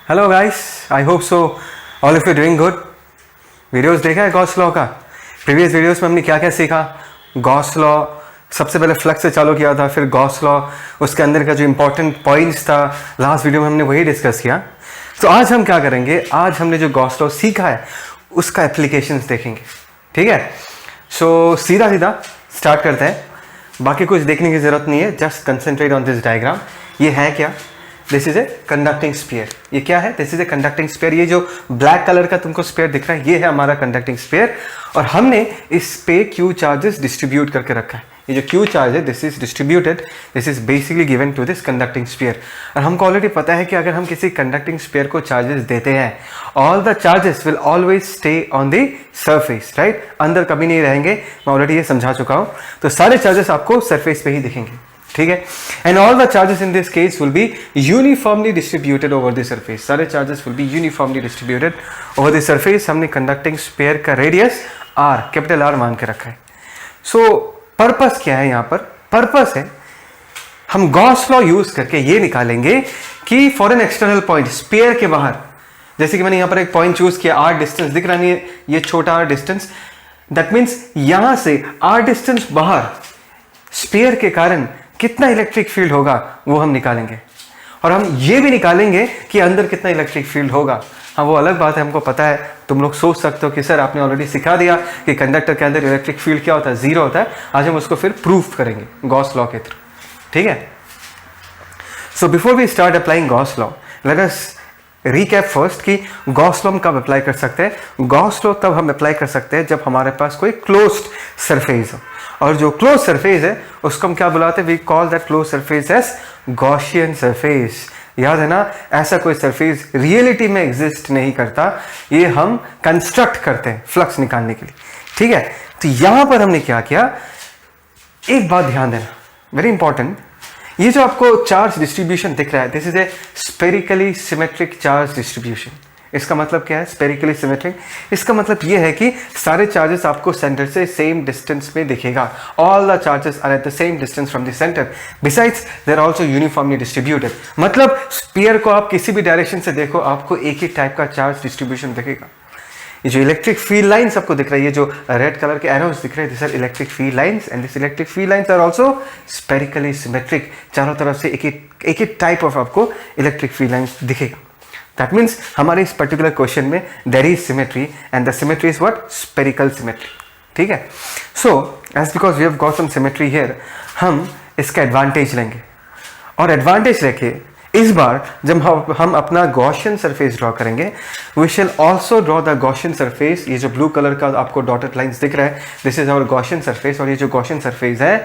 Hello guys, I hope so all of you doing good. Videos देखा है Gauss law का? Previous videos में हमने क्या क्या सीखा? गॉस लॉ सबसे पहले फ्लक्स से चालू किया था, फिर गॉस लॉ, उसके अंदर का जो इंपॉर्टेंट पॉइंट्स था लास्ट वीडियो में हमने वही डिस्कस किया। तो आज हम क्या करेंगे, आज हमने जो गॉस लॉ सीखा है उसका एप्लीकेशंस देखेंगे। ठीक है, सो सीधा सीधा स्टार्ट करते हैं। बाकी कुछ देखने की जरूरत नहीं है, just concentrate on this diagram. ये है क्या? This is a conducting sphere. ये क्या है? This is a conducting sphere. ये जो ब्लैक कलर का तुमको स्फीयर दिख रहा है, ये है हमारा कंडक्टिंग स्फीयर, और हमने इस पे क्यू चार्जेस डिस्ट्रीब्यूट करके रखा है। ये जो क्यू चार्ज है, this is distributed, this is basically given to this conducting sphere. और हमको ऑलरेडी पता है कि अगर हम किसी कंडक्टिंग स्फीयर को चार्जेस देते हैं, all the charges will always stay on the surface, right? अंदर कभी नहीं रहेंगे, मैं ऑलरेडी ये समझा चुका हूं। तो सारे चार्जेस आपको सरफेस पे ही दिखेंगे, ठीक है? And all the charges in this case will be uniformly distributed over the surface. सारे charges will be uniformly distributed over the surface. हमने कंडक्टिंग स्फीयर का रेडियस आर, कैपिटल आर मान के रखा है। सो पर्पस क्या है? यहां पर पर्पस है, हम गॉस लॉ यूज करके ये निकालेंगे कि for an external point, sphere के बाहर, जैसे कि मैंने यहां पर एक पॉइंट चूज किया, आर डिस्टेंस दिख रहा नहीं है, ये छोटा आर डिस्टेंस, दैट मीन्स यहां से आर डिस्टेंस बाहर स्फीयर के कारण कितना इलेक्ट्रिक फील्ड होगा वो हम निकालेंगे। और हम ये भी निकालेंगे कि अंदर कितना इलेक्ट्रिक फील्ड होगा। हाँ, वो अलग बात है, हमको पता है। तुम लोग सोच सकते हो कि सर आपने ऑलरेडी सिखा दिया कि कंडक्टर के अंदर इलेक्ट्रिक फील्ड क्या होता है, जीरो होता है। आज हम उसको फिर प्रूफ करेंगे गॉस लॉ के थ्रू, ठीक है? So before we start applying Gauss law, let us recap first कि गॉस लॉ हम कब अप्लाई कर सकते हैं। गॉस लॉ तब हम अप्लाई कर सकते हैं जब हमारे पास कोई क्लोज्ड सरफेस हो, और जो क्लोज सरफेस है उसको हम क्या बुलाते हैं? We call that close surface as Gaussian surface. याद है ना, ऐसा कोई सरफेस रियलिटी में एग्जिस्ट नहीं करता, ये हम कंस्ट्रक्ट करते हैं फ्लक्स निकालने के लिए, ठीक है? तो यहां पर हमने क्या किया, एक बात ध्यान देना, वेरी इंपॉर्टेंट। ये जो आपको चार्ज डिस्ट्रीब्यूशन दिख रहा है, this is a spherically symmetric charge distribution. इसका मतलब क्या है स्पेरिकली सिमेट्रिक? इसका मतलब ये है कि सारे चार्जेस आपको सेंटर से सेम डिस्टेंस में दिखेगा। All the charges are at the same distance from the centre, besides they are also uniformly distributed. मतलब स्फीयर को आप किसी भी डायरेक्शन से देखो, आपको एक ही टाइप का चार्ज डिस्ट्रीब्यूशन दिखेगा। ये जो इलेक्ट्रिक फील्ड लाइंस आपको दिख रही है, जो रेड कलर के एरोज दिख रहे हैं, this are electric field lines, and this electric field lines are also spherically symmetric. चारों तरफ से एक ही टाइप ऑफ आपको इलेक्ट्रिक फील्ड लाइंस दिखेगा। दैट मीन्स हमारे इस पर्टिकुलर क्वेश्चन में there is symmetry, and the symmetry is what? Spherical symmetry, ठीक है? So as because we have got some symmetry here, हम इसका एडवांटेज लेंगे, और एडवांटेज लेके इस बार जब हम अपना गॉसियन सरफेस ड्रॉ करेंगे, we shall also draw the Gaussian surface. ये जो ब्लू कलर का आपको डॉटेड लाइंस दिख रहा है, this is our Gaussian surface, और ये जो गॉसियन सरफेस है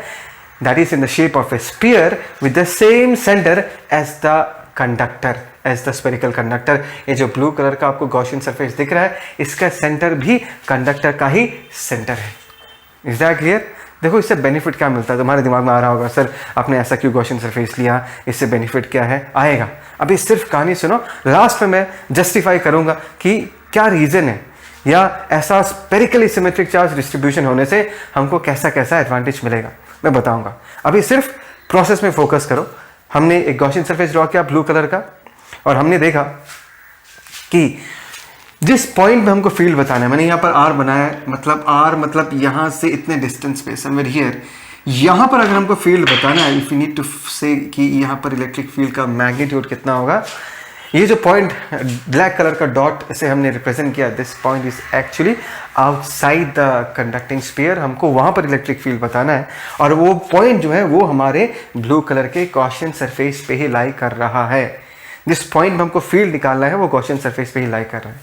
that is in the shape of a sphere with the same centre as the conductor, as the spherical conductor. ये जो ब्लू कलर का आपको गॉसियन सरफेस दिख रहा है, इसका सेंटर भी कंडक्टर का ही सेंटर है। Is that clear? देखो, इससे बेनिफिट क्या मिलता है? तुम्हारे दिमाग में आ रहा होगा, सर आपने ऐसा क्यों गॉसियन सरफेस लिया, इससे बेनिफिट क्या है? आएगा, अभी सिर्फ कहानी सुनो, लास्ट में मैं जस्टिफाई करूंगा कि क्या रीजन है, या ऐसा स्पेरिकली सिमेट्रिक चार्ज डिस्ट्रीब्यूशन होने से हमको कैसा कैसा एडवांटेज मिलेगा, मैं बताऊंगा। अभी सिर्फ प्रोसेस में फोकस करो। हमने एक गॉसियन सरफेस ड्रॉ किया ब्लू कलर का, और हमने देखा कि जिस पॉइंट में हमको फील्ड बताना है, मैंने यहाँ पर आर बनाया, मतलब आर मतलब यहाँ से इतने डिस्टेंस पे, समवेयर हियर, यहाँ पर अगर हमको फील्ड बताना है, इफ यू नीड टू से कि यहाँ पर इलेक्ट्रिक फील्ड का मैग्नीट्यूड कितना होगा, ये जो पॉइंट ब्लैक कलर का डॉट से हमने रिप्रेजेंट किया, this point is actually outside the conducting sphere. हमको वहाँ पर इलेक्ट्रिक फील्ड बताना है, और वो पॉइंट जो है वो हमारे ब्लू कलर के गॉसियन सरफेस पे ही लाई कर रहा है। जिस पॉइंट में हमको फील्ड निकालना है वो गॉसियन सरफेस पे ही लाई कर रहा है,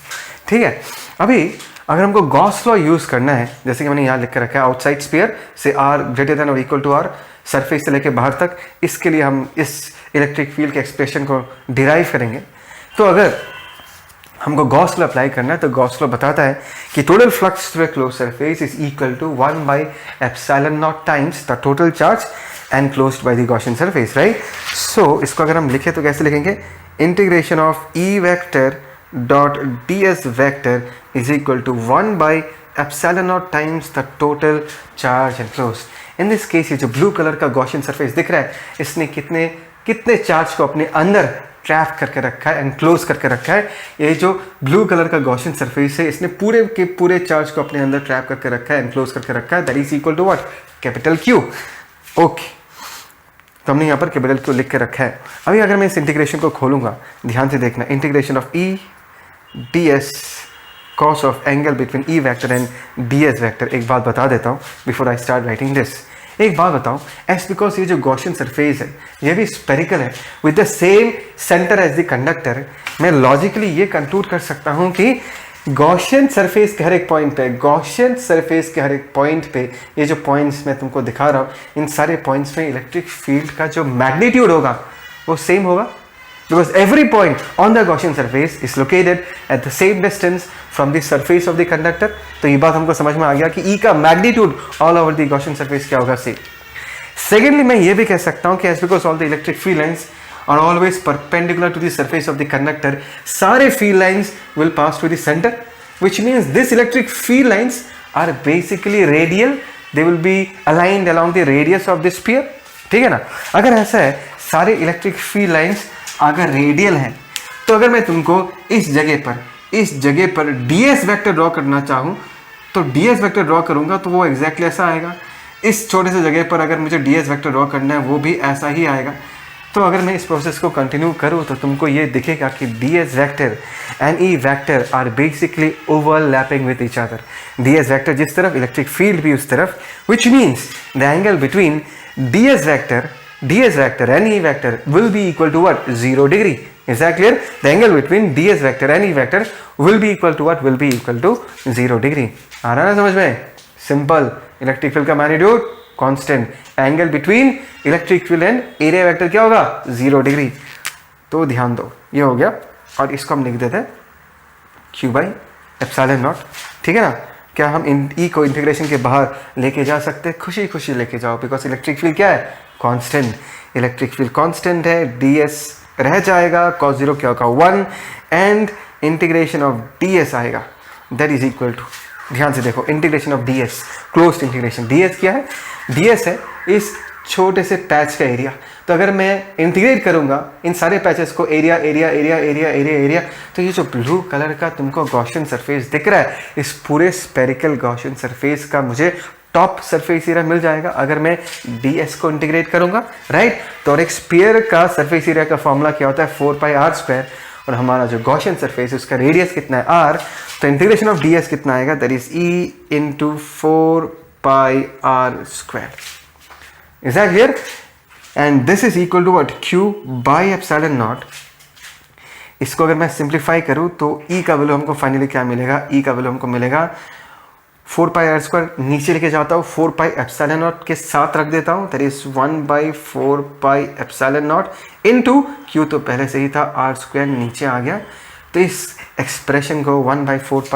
ठीक है? अभी अगर हमको गॉस लॉ यूज करना है, जैसे कि मैंने यहाँ लिख कर रखा है, आउटसाइड स्फीयर से आर ग्रेटर देन और इक्वल टू आर, सरफेस से लेके बाहर तक, इसके लिए हम इस इलेक्ट्रिक फील्ड के एक्सप्रेशन को डिराइव करेंगे। तो अगर हमको गॉस लॉ अप्लाई करना है, तो गॉस लॉ बताता है कि total flux through a close surface is equal to 1/ε0 times the total charge enclosed by the Gaussian surface, right? So इसको अगर हम लिखें तो कैसे लिखेंगे? Integration of E vector dot D S vector is equal to 1/ε0 times the total charge enclosed. In this case ये जो blue colour का गॉसियन सरफेस दिख रहा है, इसने कितने चार्ज को अपने अंदर ट्रैप करके रखा है, एनक्लोज करके रखा है। ये जो ब्लू कलर का गॉसियन सरफेस है, इसने पूरे के पूरे चार्ज को अपने अंदर ट्रैप करके रखा है, एनक्लोज करके रखा है। That is equal to what? Capital Q. Okay, तो हमने यहाँ पर कैपिटल क्यू लिख के रखा है। अभी अगर मैं इस इंटीग्रेशन को खोलूंगा, ध्यान से देखना, integration of E D S cos of angle between E vector and ds vector। एक बात बता देता हूँ before I start writing this। एक बात बताओ, as because ये जो गॉसियन सरफेस है ये भी स्पेरिकल है with the same center as the conductor, मैं लॉजिकली ये कंक्लूड कर सकता हूँ कि गॉसियन सरफेस के हर एक पॉइंट पे, गॉसियन सरफेस के हर एक पॉइंट पे, ये जो पॉइंट्स मैं तुमको दिखा रहा हूँ, इन सारे पॉइंट्स में इलेक्ट्रिक फील्ड का जो मैग्नीट्यूड होगा वो सेम होगा, because every point on the Gaussian surface is located at the same distance from the surface of the conductor। तो ये बात हमको समझ में आ गया कि E का magnitude all over the Gaussian surface क्या होगा, सेम। सेकेंडली मैं ये भी कह सकता हूँ कि as because all the electric field lines are always perpendicular to the surface of the conductor, सारे field lines will pass to the center, which means this electric field lines are basically radial, they will be aligned along the radius of the sphere। ठीक है ना? अगर ऐसा है, सारे electric field lines अगर radial है, तो अगर मैं तुमको इस जगह पर ds वेक्टर ड्रॉ करना चाहूँ तो ds वेक्टर ड्रॉ करूँगा तो वो एग्जैक्टली ऐसा आएगा। इस छोटे से जगह पर अगर मुझे ds वेक्टर ड्रॉ करना है वो भी ऐसा ही आएगा। तो अगर मैं इस प्रोसेस को कंटिन्यू करूँ तो तुमको ये दिखेगा कि ds vector and e vector are basically overlapping with each other. ds vector जिस तरफ, इलेक्ट्रिक फील्ड भी उस तरफ, which means the angle between ds vector and E vector will be equal to what? 0 degree। Is that clear? The angle between ds vector and E vector will be equal to what? Will be equal to 0 degree। आ रहा है ना समझ में? Simple, electric field का magnitude constant, angle between electric field and area vector क्या होगा? 0 degree. तो ध्यान दो, ये हो गया, और इसको हम लिख देते हैं q by एप्सिलॉन नॉट। ठीक है ना? क्या हम ई को इंटीग्रेशन के बाहर लेके जा सकते हैं? खुशी खुशी लेके जाओ, बिकॉज इलेक्ट्रिक फील्ड क्या है? कांस्टेंट। इलेक्ट्रिक फील्ड कांस्टेंट है, ds रह जाएगा, cos 0 क्या होगा? 1, एंड इंटीग्रेशन ऑफ ds आएगा, दैट इज इक्वल टू, ध्यान से देखो, integration of ds, closed integration. ds क्या है? ds है इस छोटे से पैच का एरिया। तो अगर मैं इंटीग्रेट करूंगा इन सारे पैचेस को, area area area area area area, तो ये जो ब्लू कलर का तुमको गॉसियन सरफेस दिख रहा है, इस पूरे स्पेरिकल गॉसियन सरफेस का मुझे टॉप सरफेस एरिया मिल जाएगा अगर मैं ds को इंटीग्रेट करूंगा, राइट। तो और एक स्फीयर का सरफेस एरिया का फॉर्मूला क्या होता है? 4πr², और हमारा जो गॉसियन सरफेस है उसका रेडियस कितना है? r। तो इंटीग्रेशन ऑफ ds कितना आएगा? That is e into 4πr²। Is that clear? And this is equal to what? q by epsilon naught. इसको अगर मैं सिंप्लीफाई करूं तो e का वैल्यू हमको फाइनली क्या मिलेगा? e का वैल्यू हमको मिलेगा 4πr², नीचे लेके जाता हूँ 4π एप्सिलॉन नॉट के साथ रख देता हूँ, that is 1/4π epsilon not into q, तो पहले से ही था, r² नीचे आ गया। तो इस एक्सप्रेशन को 1/4π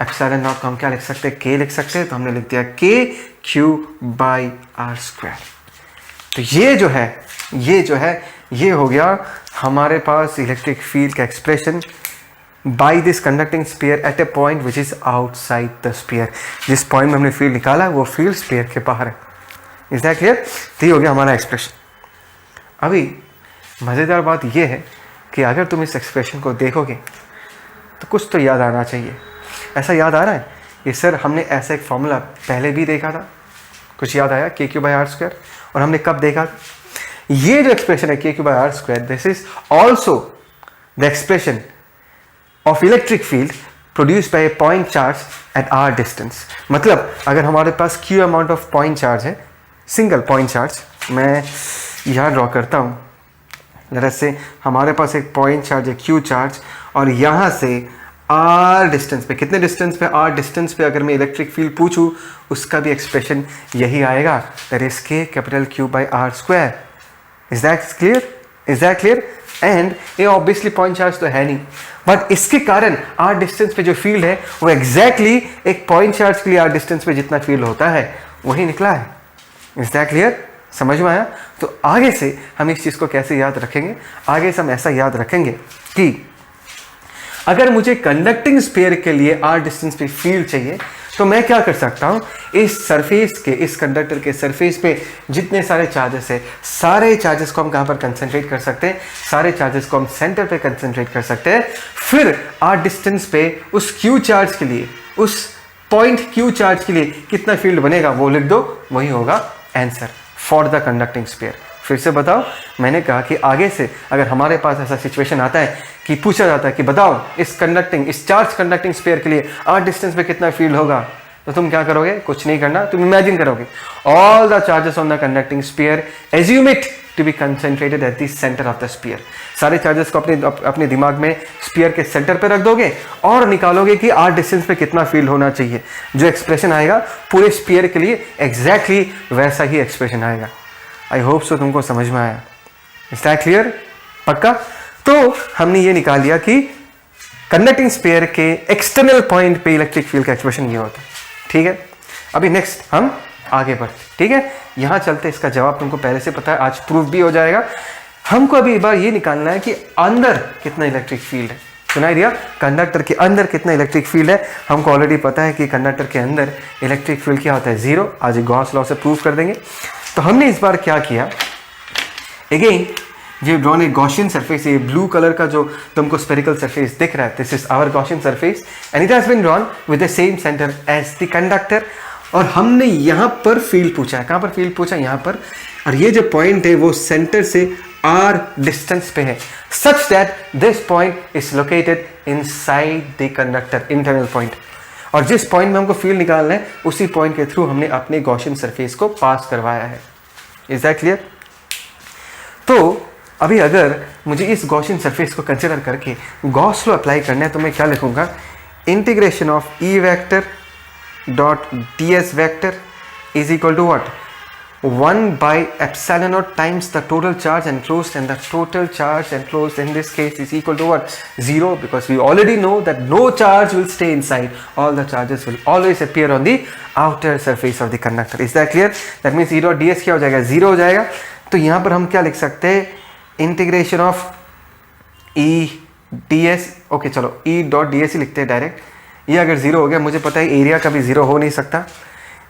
एप्सिलॉन नॉट को हम क्या लिख सकते हैं? k लिख सकते हैं। तो हमने लिख दिया k q/r²। तो ये हो गया हमारे पास इलेक्ट्रिक फील्ड का expression by this conducting sphere at a point which is outside the sphere। जिस पॉइंट में हमने फील्ड निकाला वो फील्ड स्फीयर के बाहर है। Is that clear? तो ये हो गया हमारा एक्सप्रेशन। अभी मज़ेदार बात ये है कि अगर तुम इस एक्सप्रेशन को देखोगे तो कुछ तो याद आना चाहिए। ऐसा याद आ रहा है? ये सर हमने ऐसा एक फॉर्मूला पहले भी देखा था, कुछ याद आया? kq/r²। और हमने कब देखा? ये जो एक्सप्रेशन है kq/r², this is also the expression of electric field produced by a point charge at r distance। मतलब अगर हमारे पास q amount of point charge है, सिंगल पॉइंट चार्ज, मैं यहाँ ड्रॉ करता हूँ, जरा से हमारे पास एक पॉइंट चार्ज है q चार्ज, और यहाँ से r डिस्टेंस पे, कितने डिस्टेंस पे? r डिस्टेंस पे अगर मैं इलेक्ट्रिक फील्ड पूछूँ उसका भी एक्सप्रेशन यही आएगा, that is k capital q/r²। Is that clear? Is that clear? And ये ऑब्वियसली पॉइंट चार्ज तो है नहीं, बट इसके कारण r डिस्टेंस पे जो फील्ड है वो एग्जैक्टली एक पॉइंट चार्ज के लिए r डिस्टेंस पे जितना फील्ड होता है वही निकला है। Is that clear? समझ में आया? तो आगे से हम इस चीज़ को कैसे याद रखेंगे? आगे से हम ऐसा याद रखेंगे कि अगर मुझे कंडक्टिंग स्फीयर के लिए r डिस्टेंस पे फील्ड चाहिए तो मैं क्या कर सकता हूँ, इस सरफेस के, इस कंडक्टर के सरफेस पे जितने सारे चार्जेस है, सारे चार्जेस को हम कहाँ पर कंसंट्रेट कर सकते हैं, सारे चार्जेस को हम सेंटर पे कंसंट्रेट कर सकते हैं। फिर आर डिस्टेंस पे उस क्यू चार्ज के लिए, उस पॉइंट क्यू चार्ज के लिए कितना फील्ड बनेगा वो लिख दो, वही होगा answer for the conducting sphere. फिर से बताओ, मैंने कहा कि आगे से अगर हमारे पास ऐसा सिचुएशन आता है कि पूछा जाता है कि बताओ इस चार्ज कंडक्टिंग स्फीयर के लिए आर डिस्टेंस पे कितना फील्ड होगा, तो तुम क्या करोगे, कुछ नहीं करना, तुम इमेजिन करोगे all the charges on the conducting sphere, assume it to be concentrated at the centre of the sphere. सारे चार्जेस को अपने दिमाग में स्फीयर के सेंटर पे रख दोगे और निकालोगे कि आर डिस्टेंस पे कितना फील्ड होना चाहिए। जो एक्सप्रेशन आएगा पूरे स्फीयर के लिए एग्जैक्टली वैसा ही एक्सप्रेशन आएगा। आई होप सो तुमको समझ में आया। Is that clear? पक्का? तो हमने ये निकाल लिया कि कंडक्टिंग स्फीयर के एक्सटर्नल पॉइंट पे इलेक्ट्रिक फील्ड का एक्सप्रेशन ये होता है। ठीक है, अभी नेक्स्ट हम आगे बढ़ते। ठीक है, यहां चलते, इसका जवाब तुमको पहले से पता है, आज प्रूफ भी हो जाएगा। हमको अभी एक बार ये निकालना है कि अंदर कितना इलेक्ट्रिक फील्ड है। सुनाई दिया? कंडक्टर के अंदर कितना इलेक्ट्रिक फील्ड है। हमको ऑलरेडी पता है कि कंडक्टर के अंदर इलेक्ट्रिक फील्ड क्या होता है, जीरो। आज गॉस लॉ से प्रूफ कर देंगे। तो हमने इस बार क्या किया, अगेन ये ड्रॉन ए गॉसियन सरफेस, ये ब्लू कलर का जो तुमको स्फेरिकल सरफेस दिख रहा है, this is our Gaussian surface and it has been drawn with the same centre as the conductor. और हमने यहां पर फील्ड पूछा है। कहां पर फील्ड पूछा? यहां पर। और ये जो पॉइंट है वो सेंटर से आर डिस्टेंस पे है, such that this point is located inside the conductor, internal point. और जिस पॉइंट में हमको फील्ड निकालना है उसी पॉइंट के थ्रू हमने अपने गॉसियन सरफेस को पास करवाया है। Is that clear? तो अभी अगर मुझे इस गॉसियन सरफेस को कंसिडर करके गॉस लॉ अप्लाई करना है तो मैं क्या लिखूंगा, integration of E vector dot D S vector is equal to what, 1 by epsilon naught times the total charge enclosed, and the total charge enclosed in this case is equal to what, 0, because we already know that no charge will stay inside, all the charges will always appear on the outer surface of the conductor. Is that clear? That means E dot ds क्या हो जाएगा, 0 हो जाएगा। तो यहाँ पर हम क्या लिख सकते हैं, integration of E ds, okay चलो E dot ds ही लिखते हैं डायरेक्ट। ये अगर 0 हो गया, मुझे पता है एरिया कभी 0 हो नहीं सकता।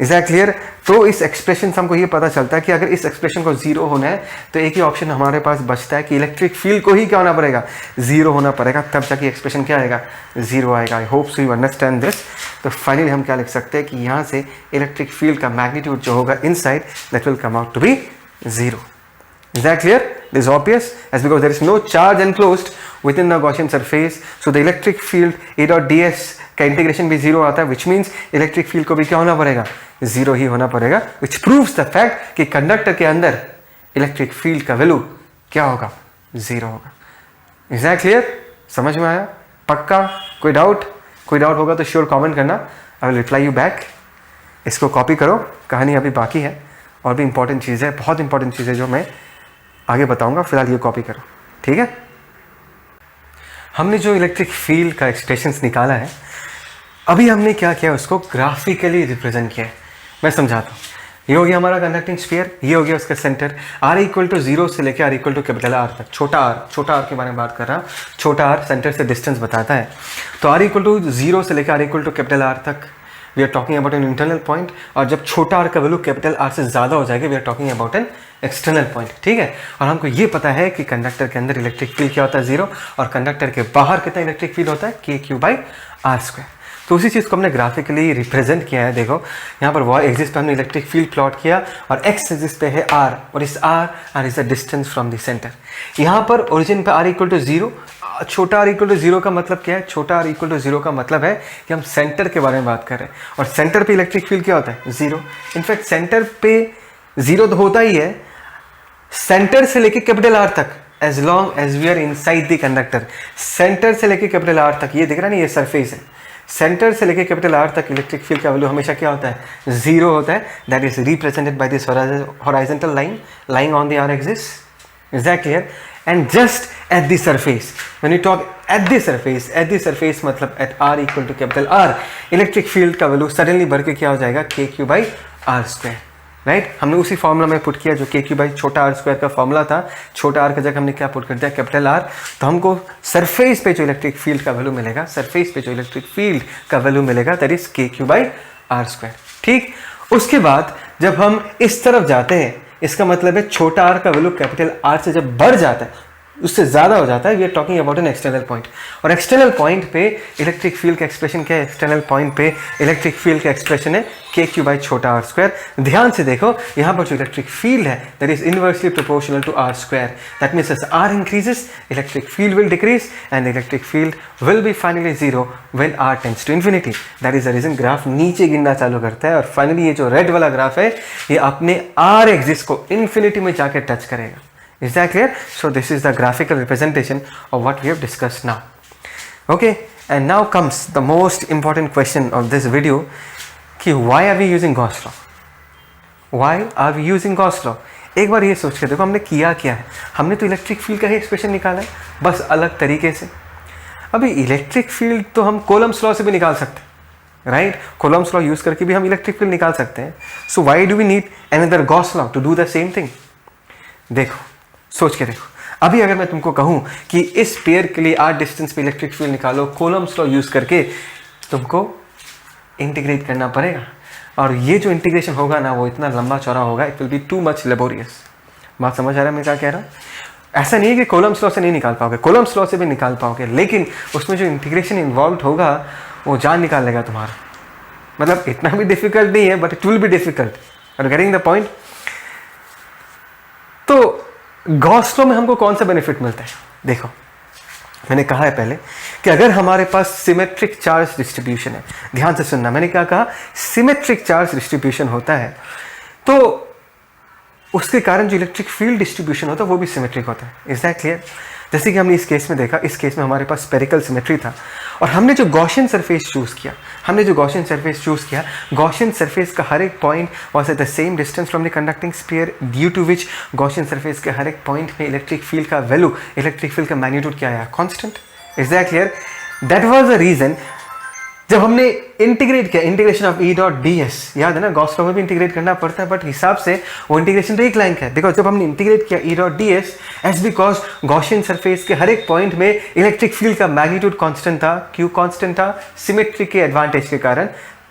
Is that clear? तो इस एक्सप्रेशन से हमको ये पता चलता है कि अगर इस एक्सप्रेशन को 0 होना है तो एक ही ऑप्शन हमारे पास बचता है कि इलेक्ट्रिक फील्ड को ही क्या होना पड़ेगा, 0 होना पड़ेगा, तब जाके एक्सप्रेशन क्या आएगा, 0 आएगा। I hope so you understand this. तो फाइनली हम क्या लिख सकते हैं कि यहाँ से इलेक्ट्रिक फील्ड का मैग्नीट्यूड जो होगा inside, that will come out to be 0। Is that clear? This is obvious, as because there is no charge enclosed within the Gaussian surface, so the electric field A dot ds का integration भी 0 आता है, which means electric field को भी क्या होना पड़ेगा, 0 ही होना पड़ेगा, which proves the fact कि कंडक्टर के अंदर इलेक्ट्रिक फील्ड का वैल्यू क्या होगा, 0 होगा। Is that clear? समझ में आया? पक्का? कोई डाउट? कोई डाउट होगा तो श्योर कमेंट करना, I will reply you back. इसको कॉपी करो, कहानी अभी बाकी है, और भी इंपॉर्टेंट चीज़ है, बहुत इंपॉर्टेंट चीज़ है जो मैं आगे बताऊंगा, फिलहाल ये कॉपी करो, ठीक है। हमने जो इलेक्ट्रिक फील्ड का एक्सप्रेशंस निकाला है, अभी हमने क्या किया, उसको ग्राफिकली रिप्रेजेंट किया है। मैं समझाता हूँ। ये हो गया हमारा कंडक्टिंग स्फीयर, ये हो गया उसका सेंटर, आर इक्वल टू 0 से लेकर R equal to capital R तक। छोटा आर के बारे में बात कर रहा हूँ। छोटा आर सेंटर से डिस्टेंस बताता है। तो आर इक्वल टू 0 से लेकर R equal to capital R तक we are talking about an internal point, और जब छोटा आर का वैल्यू कैपिटल आर से ज़्यादा हो जाएगा we are talking about an external point, ठीक है। और हमको ये पता है कि कंडक्टर के अंदर इलेक्ट्रिक फील्ड क्या होता है, 0, और कंडक्टर के बाहर कितना इलेक्ट्रिक फील्ड होता है, KQ/R²। तो उसी चीज़ को हमने ग्राफिकली रिप्रेजेंट किया है। देखो यहाँ पर वाई एक्सिस पे हमने इलेक्ट्रिक फील्ड प्लॉट किया, और एक्स एक्सिस पे है R, और इस R is the distance from the centre. यहाँ पर ओरिजिन पे R इक्वल टू 0, छोटा r इक्वल टू 0 का मतलब क्या है, छोटा r इक्वल टू 0 का मतलब है कि हम सेंटर के बारे में बात कर रहे हैं, और सेंटर पे इलेक्ट्रिक फील्ड क्या होता है, 0। इनफैक्ट सेंटर पे 0 तो होता ही है, सेंटर से लेके कैपिटल R तक, as long as we are inside the conductor. Centre से लेके कैपिटल R तक, ये दिख रहा है ना, ये सरफेस है, सेंटर से लेके कैपिटल R तक इलेक्ट्रिक फील्ड का वैल्यू हमेशा क्या होता है, 0 होता है। That is represented by this horizontal line lying on the R axis. Is that clear? And just at the surface, when you talk at the surface मतलब at R equal to capital R, electric field का value suddenly बढ़ के क्या हो जाएगा, KQ/R², right. हमने उसी formula में पुट किया जो KQ/ छोटा R² का फॉर्मूला था। छोटा R का जगह हमने क्या पुट कर दिया, कैपिटल R। तो हमको सरफेस पे जो इलेक्ट्रिक फील्ड का वैल्यू मिलेगा, सरफेस पे जो इलेक्ट्रिक फील्ड का वैल्यू मिलेगा, that is KQ/R²। R square. ठीक, उसके बाद जब हम इस तरफ जाते हैं, इसका मतलब है छोटा आर का वैल्यू कैपिटल आर से जब बढ़ जाता है, उससे ज़्यादा हो जाता है, we are talking about an external point. और एक्सटर्नल पॉइंट पे इलेक्ट्रिक फील्ड का एक्सप्रेशन क्या है? एक्सटर्नल पॉइंट पे इलेक्ट्रिक फील्ड का एक्सप्रेशन है के क्यू बाई छोटा आर स्क्वायर। ध्यान से देखो, यहाँ पर जो इलेक्ट्रिक फील्ड है that is inversely proportional to R square. That means as R increases electric field will decrease and electric field will be finally zero when R tends to infinity. That is the reason graph नीचे गिरना चालू करता है और finally ये जो red वाला graph है ये अपने आर एक्सिस को इन्फिनिटी में जाकर टच करेगा। Is that clear? So this is the graphical representation of what we have discussed now. Okay, and now comes the most important question of this video कि why are we using Gauss law? Why are we using Gauss law? एक बार ये सोच के देखो हमने किया क्या है। हमने तो इलेक्ट्रिक फील्ड का ही एक्सप्रेशन निकाला है, बस अलग तरीके से। अभी इलेक्ट्रिक फील्ड तो हम कोलम्स लॉ से भी निकाल सकते हैं, राइट? कोलम्स लॉ यूज करके भी हम इलेक्ट्रिक फील्ड निकाल सकते हैं। So why do we need another Gauss law to do the same thing? देखो, सोच के देखो, अभी अगर मैं तुमको कहूं कि इस पेयर के लिए आर डिस्टेंस पे इलेक्ट्रिक फील्ड निकालो कोलम्स लॉ यूज करके, तुमको इंटीग्रेट करना पड़ेगा। और ये जो इंटीग्रेशन होगा ना वो इतना लंबा चौड़ा होगा, it will B too much laborious. बात समझ आ रहा है मैं क्या कह रहा हूँ? ऐसा नहीं है कि कोलम्स लॉ से नहीं निकाल पाओगे, कोलम्स लॉ से भी निकाल पाओगे, लेकिन उसमें जो इंटीग्रेशन इन्वॉल्व होगा वो जान निकाल लेगा तुम्हारा। मतलब इतना भी डिफिकल्ट नहीं है, but it will be difficult. Are getting the point? तो गॉस लॉ में हमको कौन सा बेनिफिट मिलता है? देखो, मैंने कहा है पहले कि अगर हमारे पास सिमेट्रिक चार्ज डिस्ट्रीब्यूशन है, ध्यान से सुनना, मैंने क्या कहा? सिमेट्रिक चार्ज डिस्ट्रीब्यूशन होता है तो उसके कारण जो इलेक्ट्रिक फील्ड डिस्ट्रीब्यूशन होता है वो भी सिमेट्रिक होता है। Is that clear? जैसे कि हमने इस केस में देखा, इस केस में हमारे पास स्पेरिकल सिमेट्री था और हमने जो गॉसियन सरफेस चूज़ किया, गॉसियन सरफेस का हर एक point was at the same distance from the conducting sphere, due to which Gaussian surface के हर एक पॉइंट में इलेक्ट्रिक फील्ड का वैल्यू, इलेक्ट्रिक फील्ड का मैग्नीट्यूड क्या आया? Constant. Is that clear? That was the reason जब हमने इंटीग्रेट किया, integration of E dot D S, याद है ना, गॉस लॉ में भी इंटीग्रेट करना पड़ता है, बट हिसाब से वो इंटीग्रेशन तो एक लाइन का है। देखो, जब हमने इंटीग्रेट किया ई dot D S, S because Gaussian surface के हर एक पॉइंट में इलेक्ट्रिक फील्ड का मैग्नीट्यूड कांस्टेंट था। क्यों कांस्टेंट था? सिमेट्री के एडवांटेज के कारण।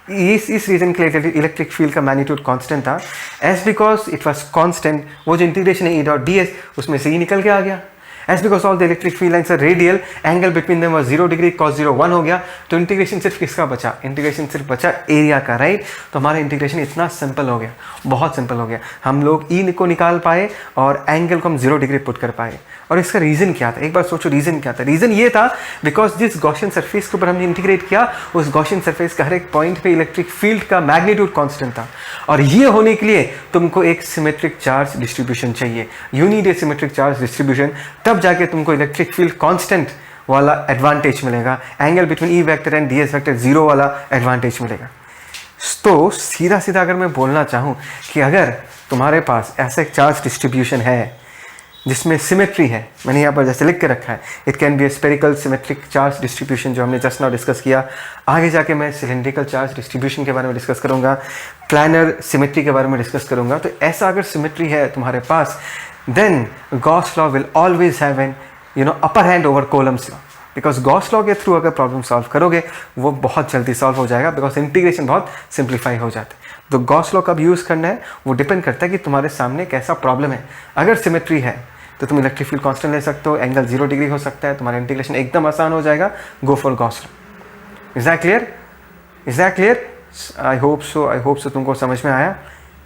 इस रीजन के लिए इलेक्ट्रिक फील्ड का मैग्नीट्यूड कांस्टेंट था। S because it was constant, वो जो इंटीग्रेशन है ई डॉट डी एस उसमें से ही निकल के आ गया। As because all the electric field lines are radial, angle between them was 0 degree, cos 0 1 हो गया, तो इंटीग्रेशन सिर्फ किसका बचा? इंटीग्रेशन सिर्फ बचा एरिया का, राइट? तो हमारा इंटीग्रेशन इतना सिंपल हो गया, बहुत सिंपल हो गया। हम लोग ई को निकाल पाए और एंगल को हम 0 डिग्री पुट कर पाए। और इसका रीज़न क्या था? एक बार सोचो, रीज़न क्या था? रीज़न ये था बिकॉज जिस गॉसियन सरफेस के ऊपर हमने इंटीग्रेट किया, उस गॉसियन सरफेस का हर एक पॉइंट पे इलेक्ट्रिक फील्ड का मैग्नीट्यूड कांस्टेंट था। और ये होने के लिए तुमको एक सिमेट्रिक चार्ज डिस्ट्रीब्यूशन चाहिए। You need a symmetric charge distribution, तब जाके तुमको इलेक्ट्रिक फील्ड कांस्टेंट वाला एडवांटेज मिलेगा, angle between E vector and D S vector 0 वाला एडवांटेज मिलेगा। तो सीधा सीधा अगर मैं बोलना चाहूँ कि अगर तुम्हारे पास ऐसा एक चार्ज डिस्ट्रीब्यूशन है जिसमें सिमेट्री है, मैंने यहाँ पर जैसे लिख के रखा है, it can be a spherical symmetric charge distribution जो हमने जस्ट नाउ डिस्कस किया। आगे जाके मैं सिलेंड्रिकल चार्ज डिस्ट्रीब्यूशन के बारे में डिस्कस करूँगा, प्लानर सिमेट्री के बारे में डिस्कस करूँगा। तो ऐसा अगर सिमेट्री है तुम्हारे पास, then Gauss law will always have an upper hand over Coulomb's law, because Gauss law के थ्रू अगर प्रॉब्लम सॉल्व करोगे वो बहुत जल्दी सॉल्व हो जाएगा, बिकॉज इंटीग्रेशन बहुत सिंप्लीफाई हो जाता है। तो गॉस लॉ कब यूज़ करना है वो डिपेंड करता है कि तुम्हारे सामने कैसा प्रॉब्लम है। अगर सिमेट्री है तो तुम इलेक्ट्रिक फील्ड कांस्टेंट ले सकते हो, एंगल 0 डिग्री हो सकता है, तुम्हारा इंटीग्रेशन एकदम आसान हो जाएगा। Go for Gauss law. Is that clear? Is that clear? I hope so तुमको समझ में आया।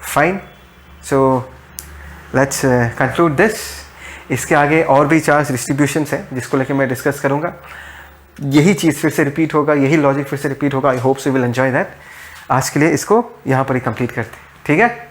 Fine, so let's conclude this. इसके आगे और भी चार्ज डिस्ट्रीब्यूशंस हैं जिसको लेके मैं डिस्कस करूँगा। यही चीज़ फिर से रिपीट होगा, यही लॉजिक फिर से रिपीट होगा। I hope so will enjoy that. आज के लिए इसको यहाँ पर ही कंप्लीट करते हैं, ठीक है?